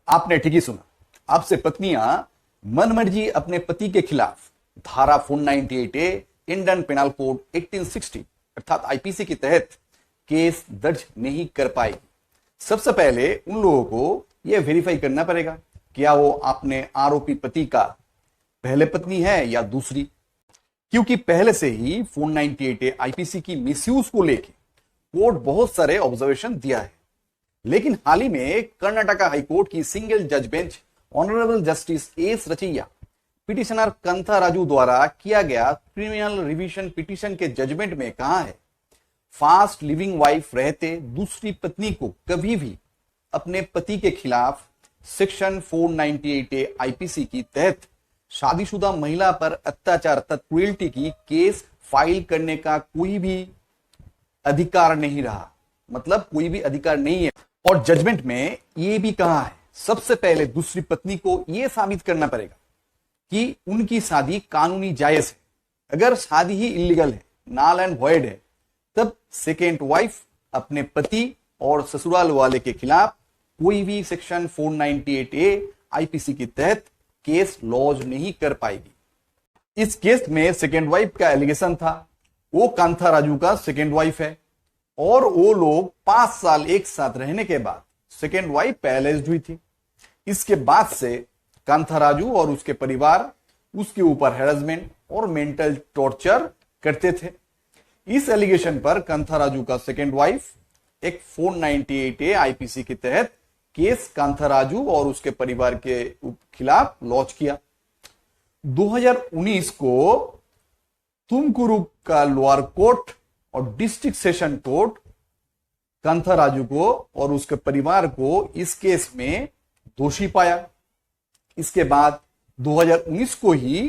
आपने ठीक ही सुना। आपसे पत्नियां मनमर्जी अपने पति के खिलाफ धारा 498A इंडियन पेनल कोड 1860 अर्थात आईपीसी के तहत केस दर्ज नहीं कर पाएगी। सबसे पहले उन लोगों को यह वेरीफाई करना पड़ेगा क्या वो अपने आरोपी पति का पहले पत्नी है या दूसरी, क्योंकि पहले से ही 498A आईपीसी की मिसयूज को लेकर कोर्ट बहुत सारे ऑब्जर्वेशन दिया है। लेकिन हाल ही में कर्नाटका हाईकोर्ट की सिंगल जज bench honourable justice S Rachaiah petitioner Kantha Raju द्वारा किया गया क्रिमिनल रिवीजन पिटीशन के जजमेंट में कहा है, फास्ट लिविंग वाइफ रहते दूसरी पत्नी को कभी भी अपने पति के खिलाफ सेक्शन 498A आईपीसी की तहत शादीशुदा महिला पर अत्याचार तथा क्रूएल्टी की केस फाइल करने का कोई भी अधिकार नहीं रहा, मतलब कोई भी अधिकार नहीं है। और जजमेंट में यह भी कहा है, सबसे पहले दूसरी पत्नी को यह साबित करना पड़ेगा कि उनकी शादी कानूनी जायज है। अगर शादी ही इलीगल है, नाल एंड वॉइड है, तब सेकेंड वाइफ अपने पति और ससुराल वाले के खिलाफ कोई भी सेक्शन 498A आईपीसी के तहत केस लॉन्च नहीं कर पाएगी। इस केस में सेकेंड वाइफ का एलिगेशन था वो कांथा राजू का सेकेंड वाइफ है और वो लोग 5 साल एक साथ रहने के बाद सेकेंड वाइफ पैलेस्ड हुई थी। इसके बाद से कांथा राजू और उसके परिवार उसके ऊपर हैरेसमेंट और मेंटल टॉर्चर करते थे। इस एलिगेशन पर कांथा राजू का सेकेंड वाइफ एक 498A आईपीसी के तहत केस कांथा राजू और उसके परिवार के खिलाफ लॉन्च किया। 2019 को तुमकुरू का लोअर कोर्ट और district session court kantha Raju को और उसके परिवार को इस केस में दोषी पाया। इसके बाद 2019 को ही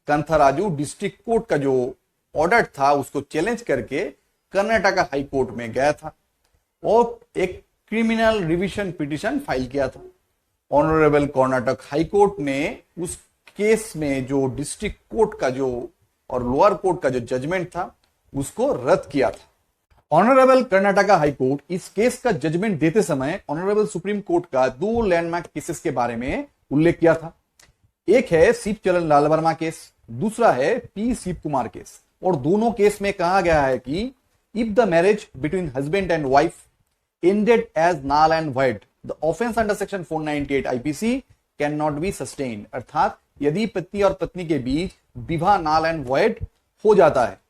कांथा राजू डिस्ट्रिक्ट कोर्ट का जो ऑर्डर था उसको चैलेंज करके कर्नाटका हाई कोर्ट में गया था और एक क्रिमिनल रिवीजन पिटीशन फाइल किया था। ऑनरेबल कर्नाटक हाई कोर्ट ने उस केस में जो डिस्ट्रिक्ट कोर्ट का जो और लोअर कोर्ट का जो जजमेंट था उसको रद्द किया था। ऑनरेबल कर्नाटका हाई कोर्ट इस केस का जजमेंट देते समय ऑनरेबल सुप्रीम कोर्ट का 2 लैंडमार्क केसेस के बारे में उल्लेख किया था। एक है शिव चरण लाल वर्मा केस, दूसरा है पी शिव कुमार केस। और दोनों केस में कहा गया है कि if the marriage between husband and wife ended as null and void, the offense under section 498 IPC cannot be sustained। अर्थात यदि पति और पत्नी के बीच विवाह null and void हो जाता है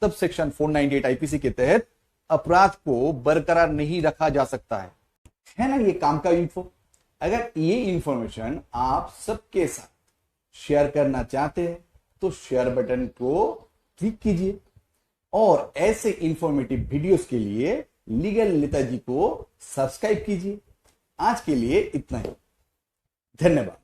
तब सेक्शन 498 आईपीसी के तहत अपराध को बरकरार नहीं रखा जा सकता है ना। ये काम का इन्फो। अगर ये इंफॉर्मेशन आप सबके साथ शेयर करना चाहते हैं तो शेयर बटन को क्लिक कीजिए और ऐसे इंफॉर्मेटिव वीडियोस के लिए लीगल ललिता जी को सब्सक्राइब कीजिए। आज के लिए इतना ही, धन्यवाद।